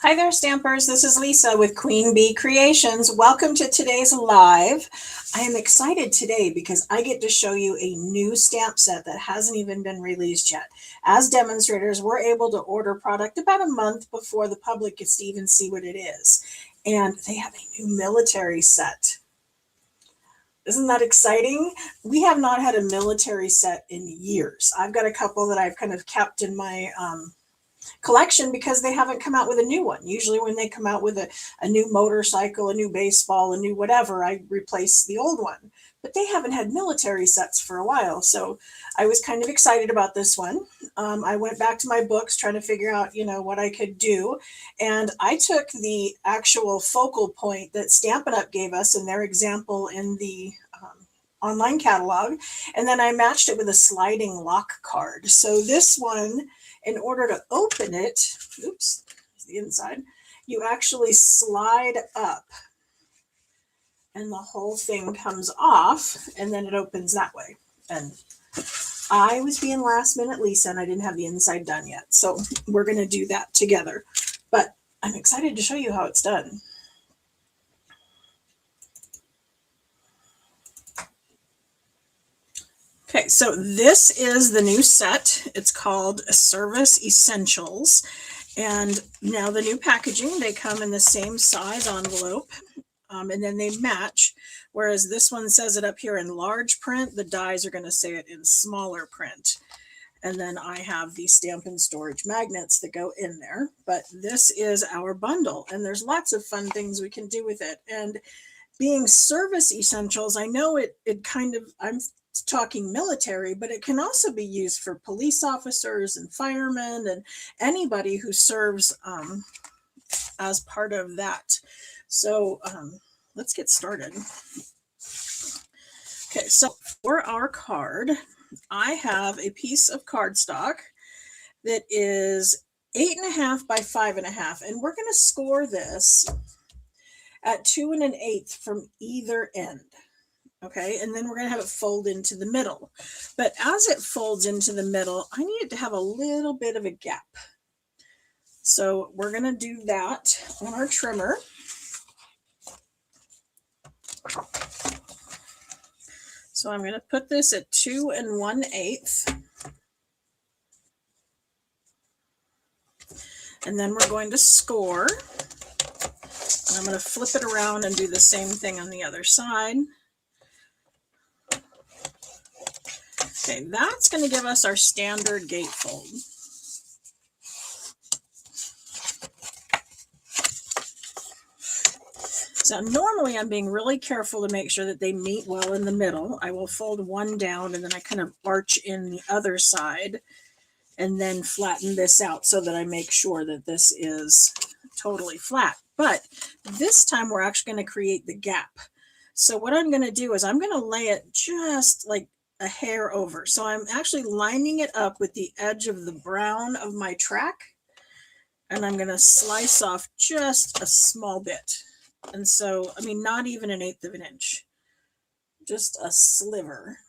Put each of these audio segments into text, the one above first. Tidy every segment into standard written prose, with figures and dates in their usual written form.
Hi there, Stampers. This is Lisa with Queen Bee Creations. Welcome to today's live. I am excited today because I get to show you a new stamp set that hasn't even been released yet. As demonstrators, we're able to order product about a month before the public gets to even see what it is. And they have a new military set. Isn't that exciting? We have not had a military set in years. I've got a couple that I've kind of kept in my collection because they haven't come out with a new one. Usually when they come out with a new motorcycle, a new baseball, a new whatever, I replace the old one. But they haven't had military sets for a while. So I was kind of excited about this one. I went back to my books trying to figure out, what I could do. And I took the actual focal point that Stampin' Up! Gave us in their example in the online catalog. And then I matched it with a sliding lock card. So this one, in order to open it, oops, the inside, you actually slide up and the whole thing comes off and then it opens that way. And I was being last minute Lisa and I didn't have the inside done yet. So we're going to do that together. But I'm excited to show you how it's done. Okay, so this is the new set. It's called Service Essentials. And now the new packaging, they come in the same size envelope, and then they match. Whereas this one says it up here in large print, the dies are going to say it in smaller print. And then I have the Stampin' storage magnets that go in there. But this is our bundle, and there's lots of fun things we can do with it. And being service essentials, I know it kind of, I'm talking military, but it can also be used for police officers and firemen and anybody who serves as part of that. So let's get started. Okay, so for our card, I have a piece of cardstock that is 8.5 by 5.5, and we're going to score this at 2 1/8 from either end. Okay, and then we're going to have it fold into the middle. But as it folds into the middle, I need it to have a little bit of a gap. So we're going to do that on our trimmer. So I'm going to put this at 2 1/8. And then we're going to score. And I'm going to flip it around and do the same thing on the other side. Okay, that's going to give us our standard gatefold. So normally I'm being really careful to make sure that they meet well in the middle. I will fold one down and then I kind of arch in the other side and then flatten this out so that I make sure that this is totally flat. But this time we're actually going to create the gap. So what I'm going to do is I'm going to lay it just like a hair over. So I'm actually lining it up with the edge of the brown of my track. And I'm going to slice off just a small bit. And so, I mean, not even 1/8 of an inch, just a sliver.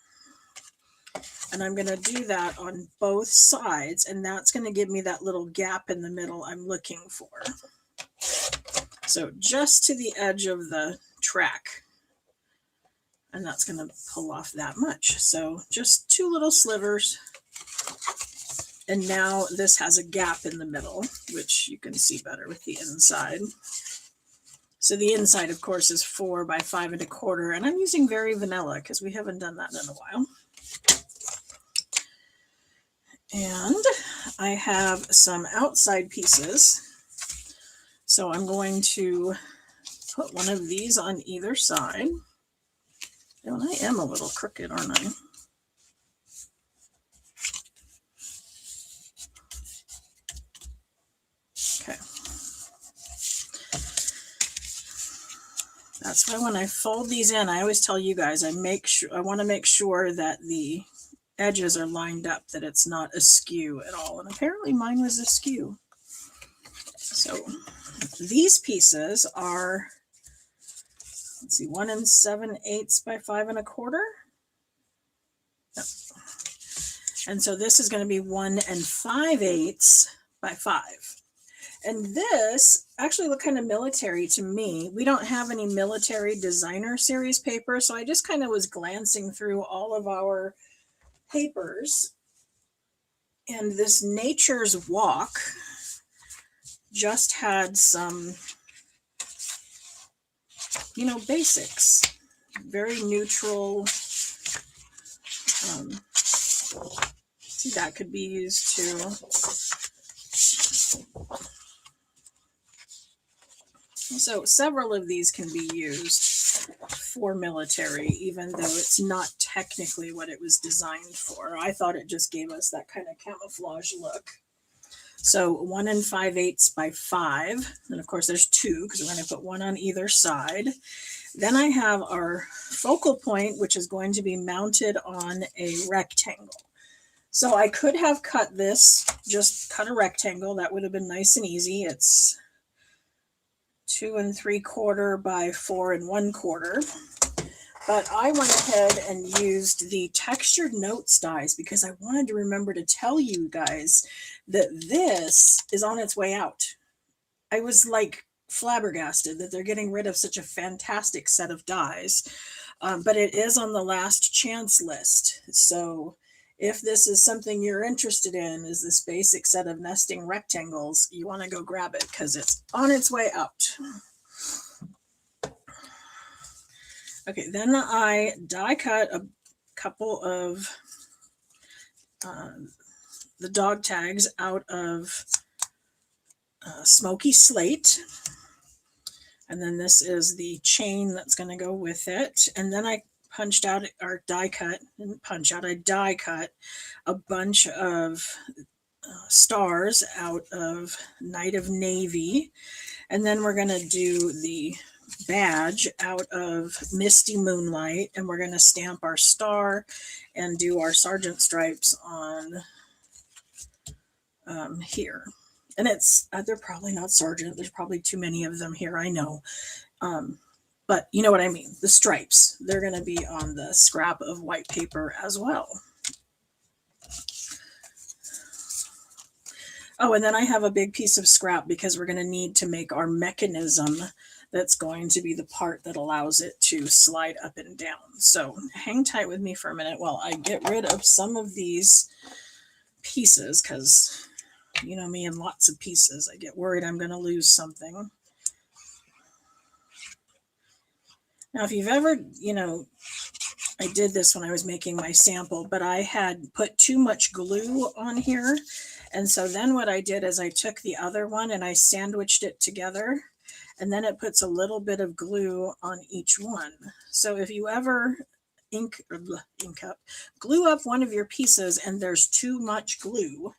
And I'm going to do that on both sides. And that's going to give me that little gap in the middle I'm looking for. So just to the edge of the track. And that's going to pull off that much. So just 2 little slivers. And now this has a gap in the middle, which you can see better with the inside. So the inside, of course, is 4 by 5 1/4. And I'm using very vanilla because we haven't done that in a while. And I have some outside pieces. So I'm going to put one of these on either side. And I am a little crooked, aren't I? Okay. That's why when I fold these in, I always tell you guys, I want to make sure that the edges are lined up, that it's not askew at all. And apparently mine was askew. So these pieces are, let's see, 1 7/8 by 5 1/4. Yep. And so this is going to be 1 5/8 by 5. And this actually looked kind of military to me. We don't have any military designer series paper, so I just kind of was glancing through all of our papers. And this Nature's Walk just had some, basics, very neutral. See, that could be used too. So several of these can be used for military, even though it's not technically what it was designed for. I thought it just gave us that kind of camouflage look. So 1 5/8 by 5, and of course there's 2 because we're going to put 1 on either side. Then I have our focal point, which is going to be mounted on a rectangle. So I could have cut this, just cut a rectangle. That would have been nice and easy. It's 2 3/4 by 4 1/4. But I went ahead and used the textured notes dies because I wanted to remember to tell you guys that this is on its way out. I was like flabbergasted that they're getting rid of such a fantastic set of dies, but it is on the last chance list. So if this is something you're interested in, is this basic set of nesting rectangles, you want to go grab it because it's on its way out. Okay, then I die cut a couple of the dog tags out of smoky slate. And then this is the chain that's going to go with it. And then I punched out or die cut, didn't punch out, I die cut a bunch of stars out of Night of Navy. And then we're going to do the badge out of Misty Moonlight, and we're going to stamp our star and do our sergeant stripes on here. And it's they're probably not sergeant, there's probably too many of them here, I know, but you know what I mean, the stripes, they're going to be on the scrap of white paper as well. Oh, and then I have a big piece of scrap because we're going to need to make our mechanism that's going to be the part that allows it to slide up and down. So hang tight with me for a minute while I get rid of some of these pieces, because you know me and lots of pieces. I get worried I'm going to lose something. Now, if you've ever, I did this when I was making my sample, but I had put too much glue on here. And so then what I did is I took the other one and I sandwiched it together, and then it puts a little bit of glue on each one. So if you ever glue up one of your pieces and there's too much glue,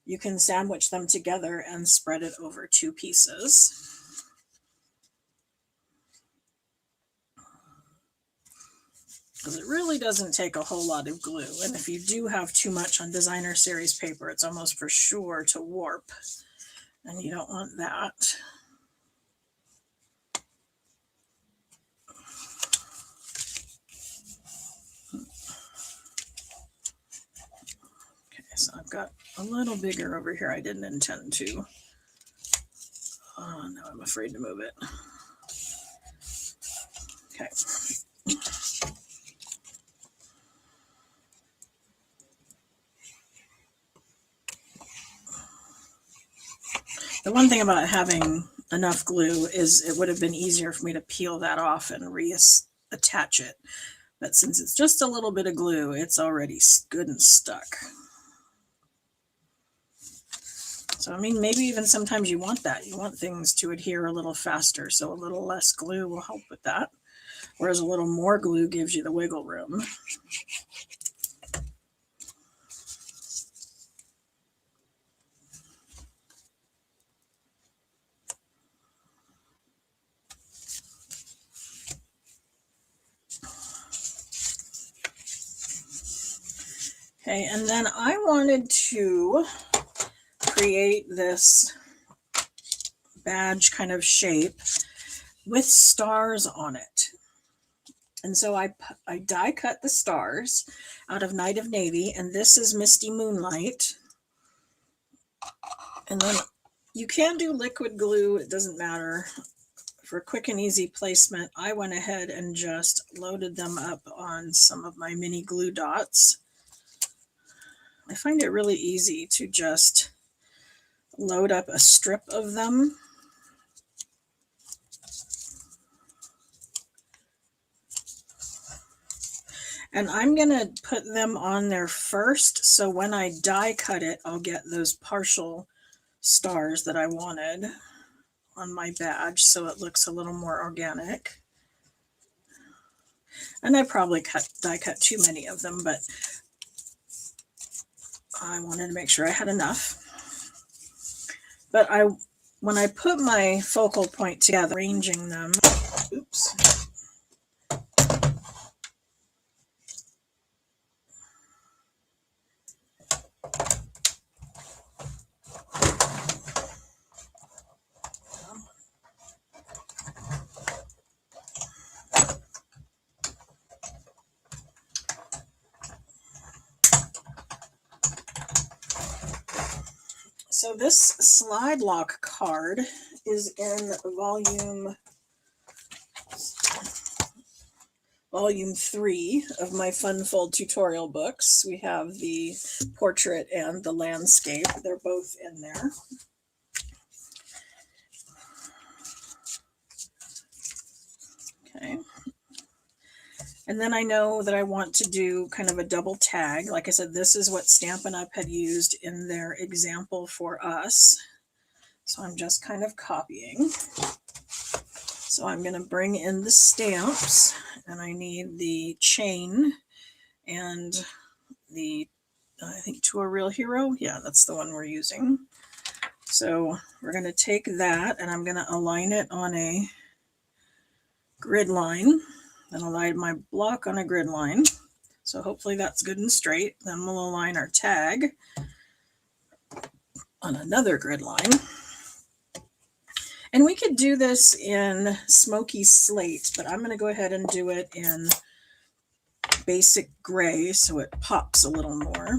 you can sandwich them together and spread it over 2 pieces. Because it really doesn't take a whole lot of glue. And if you do have too much on designer series paper, it's almost for sure to warp. And you don't want that. Okay, so I've got a little bigger over here. I didn't intend to. Oh, now I'm afraid to move it. Okay. The one thing about having enough glue is it would have been easier for me to peel that off and reattach it. But since it's just a little bit of glue, it's already good and stuck. So, I mean, maybe even sometimes you want that. You want things to adhere a little faster, so a little less glue will help with that. Whereas a little more glue gives you the wiggle room. Okay, and then I wanted to create this badge kind of shape with stars on it. And so I die cut the stars out of Night of Navy, and this is Misty Moonlight. And then You can do liquid glue, it doesn't matter. For quick and easy placement, I went ahead and just loaded them up on some of my mini glue dots. I find it really easy to just load up a strip of them. And I'm going to put them on there first, so when I die cut it, I'll get those partial stars that I wanted on my badge, so it looks a little more organic. And I probably die cut too many of them, but I wanted to make sure I had enough. But when I put my focal point together, arranging them, oops. So this slide lock card is in volume 3 of my Fun Fold tutorial books. We have the portrait and the landscape. They're both in there. Okay. And then I know that I want to do kind of a double tag. Like I said, this is what Stampin' Up! Had used in their example for us. So I'm just kind of copying. So I'm going to bring in the stamps, and I need the chain and the, I think, To a Real Hero. Yeah, that's the one we're using. So we're going to take that, and I'm going to align it on a grid line. Then align my block on a grid line. So hopefully that's good and straight. Then we'll align our tag on another grid line. And we could do this in smoky slate, but I'm going to go ahead and do it in basic gray so it pops a little more.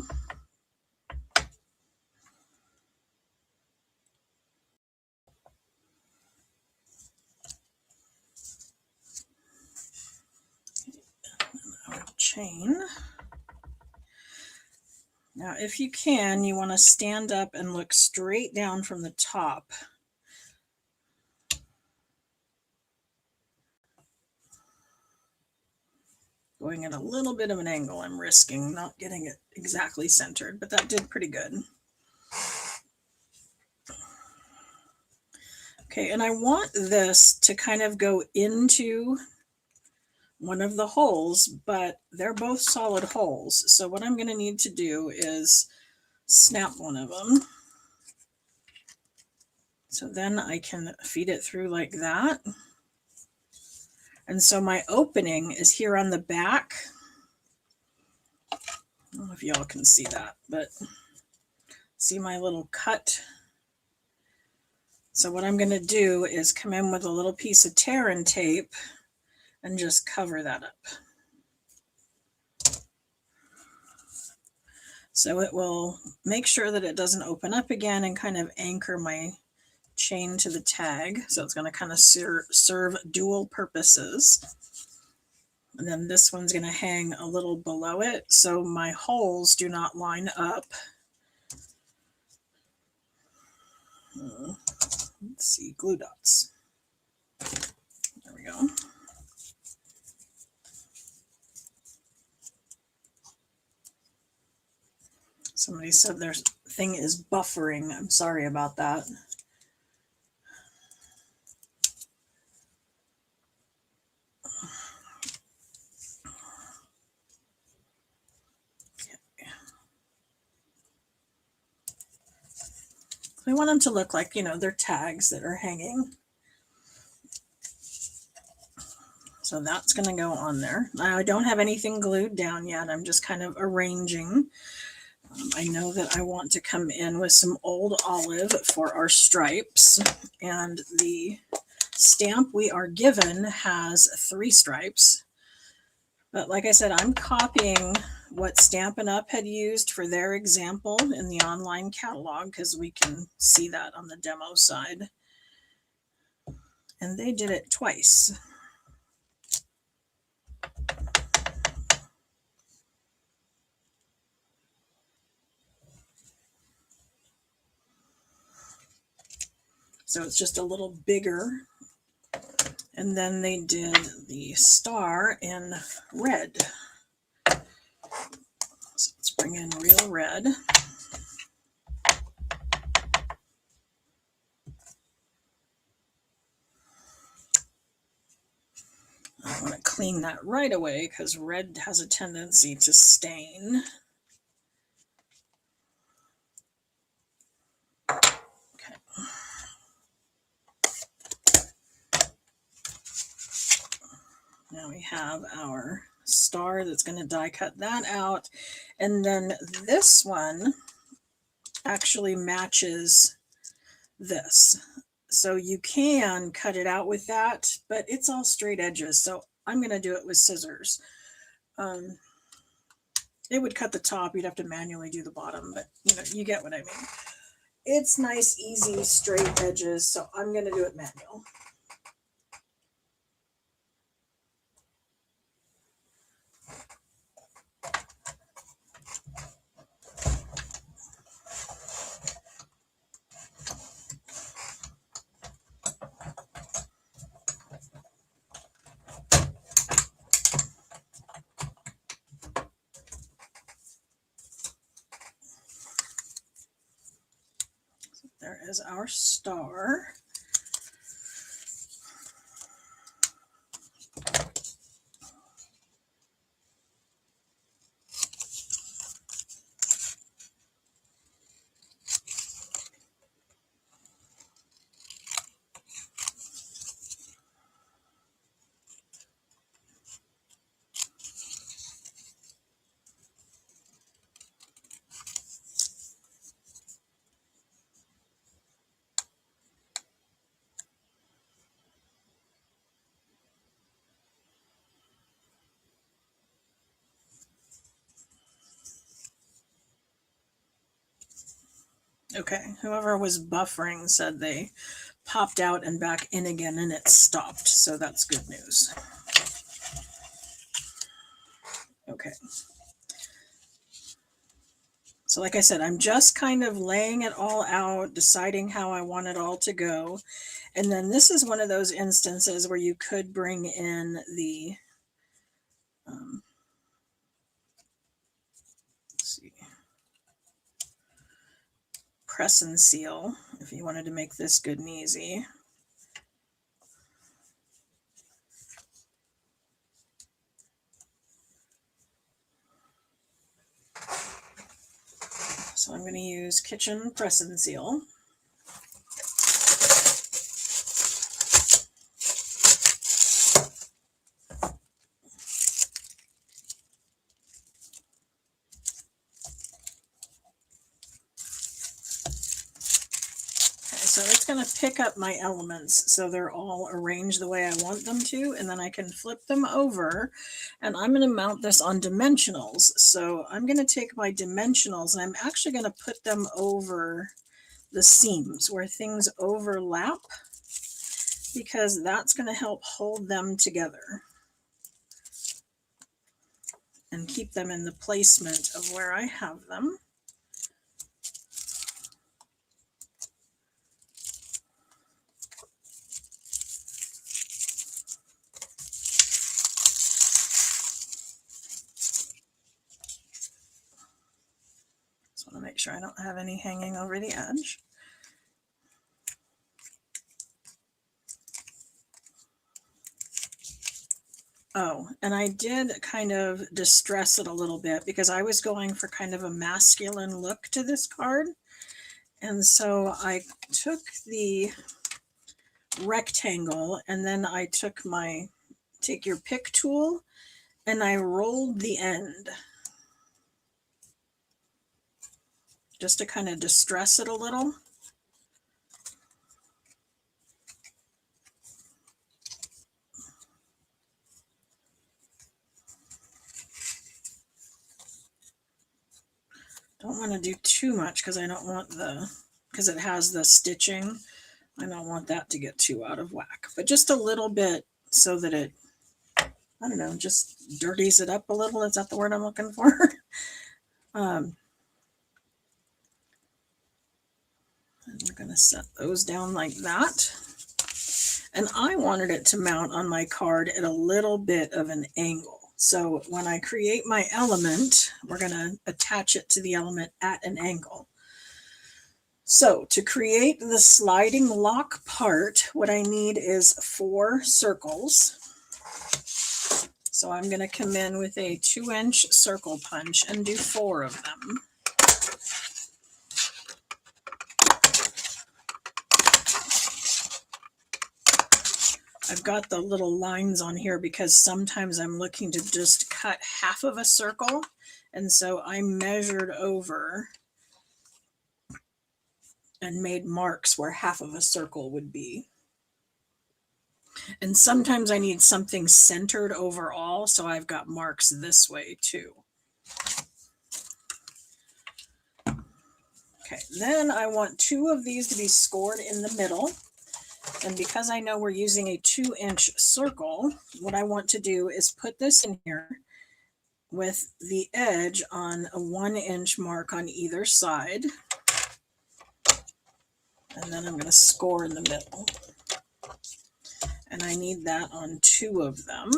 Our chain. Now, if you can, you want to stand up and look straight down from the top. Going at a little bit of an angle, I'm risking not getting it exactly centered, but that did pretty good. Okay, and I want this to kind of go into one of the holes, but they're both solid holes. So what I'm going to need to do is snap one of them. So then I can feed it through like that. And so my opening is here on the back. I don't know if y'all can see that, but see my little cut. So what I'm going to do is come in with a little piece of tear and tape and just cover that up. So it will make sure that it doesn't open up again and kind of anchor my chain to the tag. So it's going to kind of serve dual purposes. And then this one's going to hang a little below it, so my holes do not line up. Let's see, glue dots. There we go. Somebody said their thing is buffering. I'm sorry about that. We want them to look like, you know, they're tags that are hanging. So that's going to go on there. Now, I don't have anything glued down yet. I'm just kind of arranging. I know that I want to come in with some old olive for our stripes, and the stamp we are given has 3 stripes. But like I said, I'm copying what Stampin' Up! Had used for their example in the online catalog, because we can see that on the demo side. And they did it twice. So it's just a little bigger. And then they did the star in red. So let's bring in real red. I want to clean that right away because red has a tendency to stain. Okay. Now we have our star that's going to die cut that out. And then this one actually matches this. So you can cut it out with that, but it's all straight edges. So I'm going to do it with scissors. It would cut the top. You'd have to manually do the bottom, but you get what I mean. It's nice, easy, straight edges. So I'm going to do it manual. There is our star. Okay, whoever was buffering said they popped out and back in again and it stopped, so that's good news. Okay. So like I said, I'm just kind of laying it all out, deciding how I want it all to go. And then this is one of those instances where you could bring in the, let's see, press and seal if you wanted to make this good and easy. So I'm going to use kitchen press and seal. So it's going to pick up my elements so they're all arranged the way I want them to, and then I can flip them over, and I'm going to mount this on dimensionals. So I'm going to take my dimensionals and I'm actually going to put them over the seams where things overlap, because that's going to help hold them together and keep them in the placement of where I have them. Just want to make sure I don't have any hanging over the edge. Oh, and I did kind of distress it a little bit because I was going for kind of a masculine look to this card. And so I took the rectangle and then I took take your pick tool and I rolled the end just to kind of distress it a little. Don't want to do too much because I don't want because it has the stitching. I don't want that to get too out of whack, but just a little bit so that it, I don't know, just dirties it up a little. Is that the word I'm looking for? And we're going to set those down like that. And I wanted it to mount on my card at a little bit of an angle. So when I create my element, we're going to attach it to the element at an angle. So to create the sliding lock part, what I need is 4 circles. So I'm going to come in with a 2-inch circle punch and do 4 of them. I've got the little lines on here because sometimes I'm looking to just cut half of a circle. And so I measured over and made marks where half of a circle would be. And sometimes I need something centered overall, so I've got marks this way too. Okay, then I want 2 of these to be scored in the middle. And because I know we're using a 2-inch circle, what I want to do is put this in here with the edge on a 1-inch mark on either side. And then I'm going to score in the middle. And I need that on 2 of them.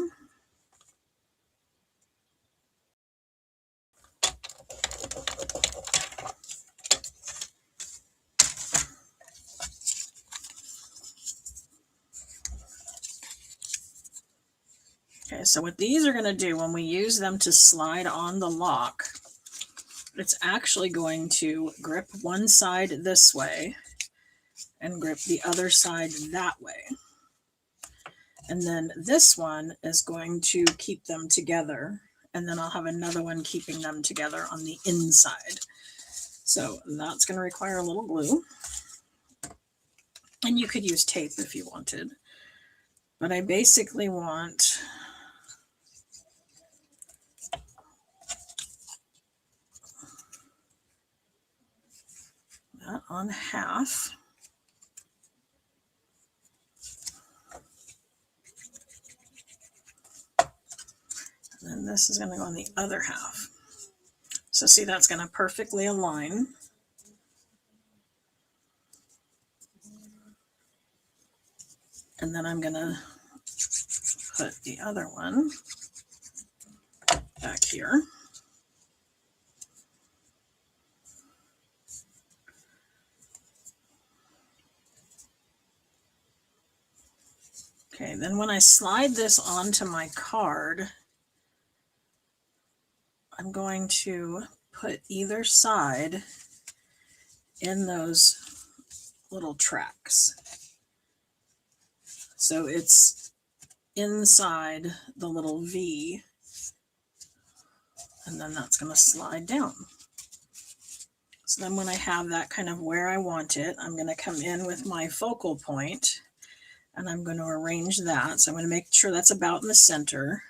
Okay, so what these are going to do when we use them to slide on the lock, it's actually going to grip one side this way and grip the other side that way. And then this one is going to keep them together. And then I'll have another one keeping them together on the inside. So that's going to require a little glue. And you could use tape if you wanted. But I basically want that on half. And then this is going to go on the other half. So see, that's going to perfectly align. And then I'm going to put the other one back here. Okay, then when I slide this onto my card, I'm going to put either side in those little tracks. So it's inside the little V, and then that's going to slide down. So then when I have that kind of where I want it, I'm going to come in with my focal point and I'm going to arrange that. So I'm going to make sure that's about in the center.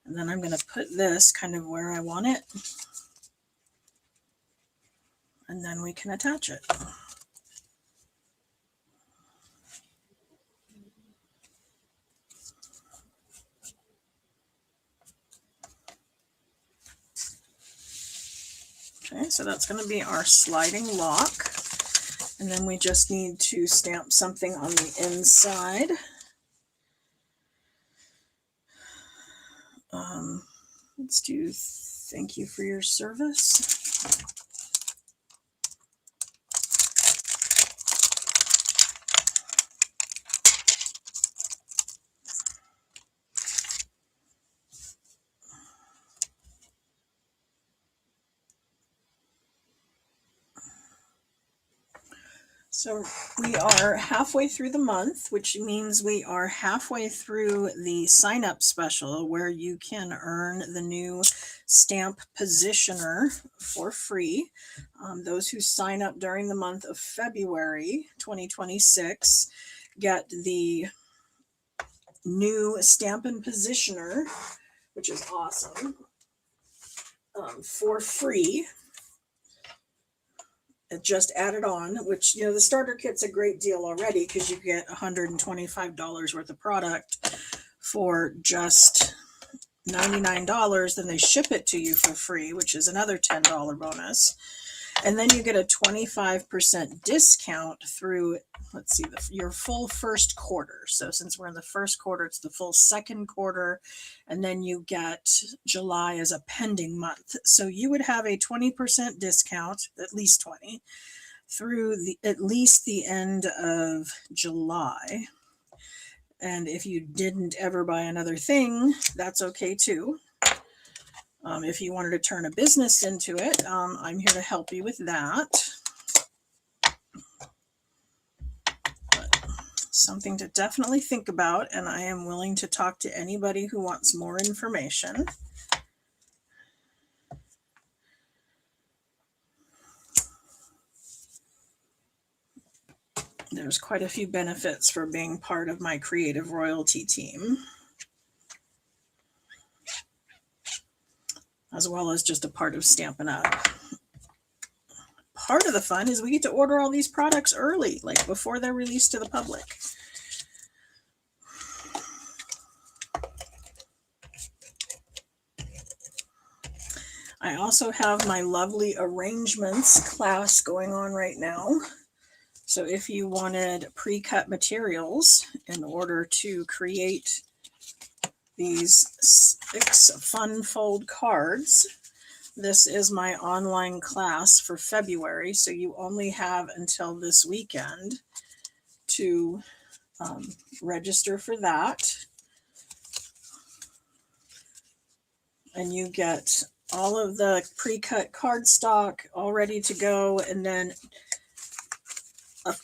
And then I'm going to put this kind of where I want it. And then we can attach it. Okay, so that's going to be our sliding lock. And then we just need to stamp something on the inside. Let's do thank you for your service. So we are halfway through the month, which means we are halfway through the sign up special where you can earn the new stamp positioner for free. Those who sign up during the month of February 2026 get the new Stampin' Positioner, which is awesome, for free. just added on, which, the starter kit's a great deal already because you get $125 worth of product for just $99. Then they ship it to you for free, which is another $10 bonus. And then you get a 25% discount through, let's see, your full first quarter. So since we're in the first quarter, it's the full second quarter. And then you get July as a pending month. So you would have a 20% discount, at least 20, through at least the end of July. And if you didn't ever buy another thing, that's okay too. If you wanted to turn a business into it, I'm here to help you with that. But something to definitely think about, and I am willing to talk to anybody who wants more information. There's quite a few benefits for being part of my creative royalty team, as well as just a part of Stampin' Up. Part of the fun is we get to order all these products early, like before they're released to the public. I also have my lovely arrangements class going on right now. So if you wanted pre-cut materials in order to create these 6 fun fold cards, this is my online class for February. So you only have until this weekend to register for that. And you get all of the pre-cut cardstock all ready to go, and then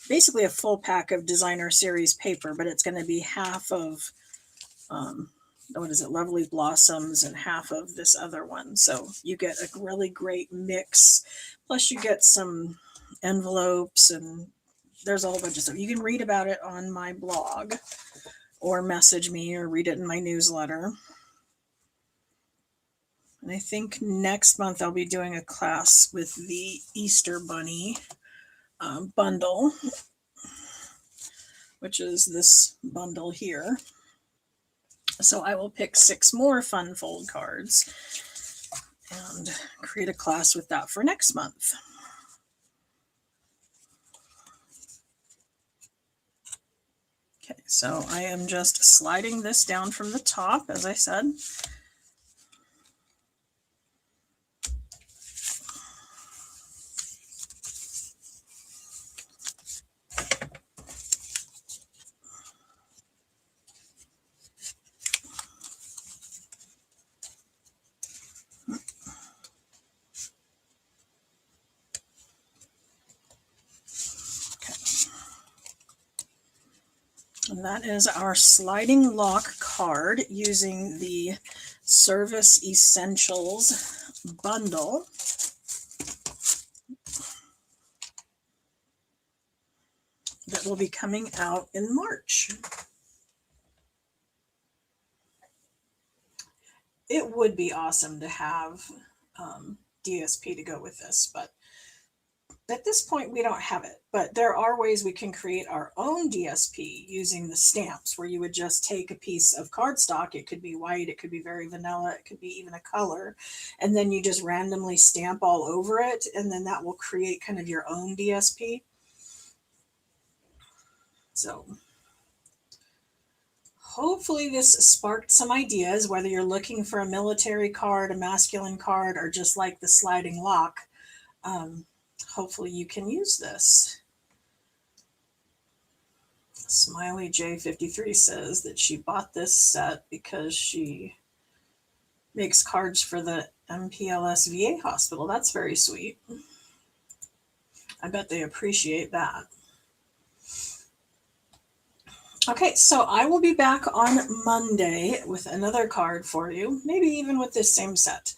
basically a full pack of designer series paper, but it's going to be half of what is it, Lovely Blossoms, and half of this other one. So you get a really great mix. Plus you get some envelopes, and there's a whole bunch of stuff. You can read about it on my blog or message me or read it in my newsletter. And I think next month I'll be doing a class with the Easter Bunny bundle, which is this bundle here. So I will pick 6 more fun fold cards and create a class with that for next month. Okay, so I am just sliding this down from the top, as I said. And that is our sliding lock card using the Service Essentials bundle. That will be coming out in March. It would be awesome to have DSP to go with this, but at this point we don't have it. But there are ways we can create our own DSP using the stamps, where you would just take a piece of cardstock. It could be white, it could be very vanilla, it could be even a color, and then you just randomly stamp all over it, and then that will create kind of your own DSP. So hopefully this sparked some ideas, whether you're looking for a military card, a masculine card, or just like the sliding lock. Hopefully you can use this. Smiley J53 says that she bought this set because she makes cards for the MPLS VA hospital. That's very sweet. I bet they appreciate that. Okay, so I will be back on Monday with another card for you, maybe even with this same set,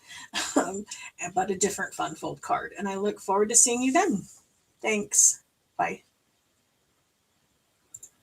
but a different fun fold card. And I look forward to seeing you then. Thanks. Bye.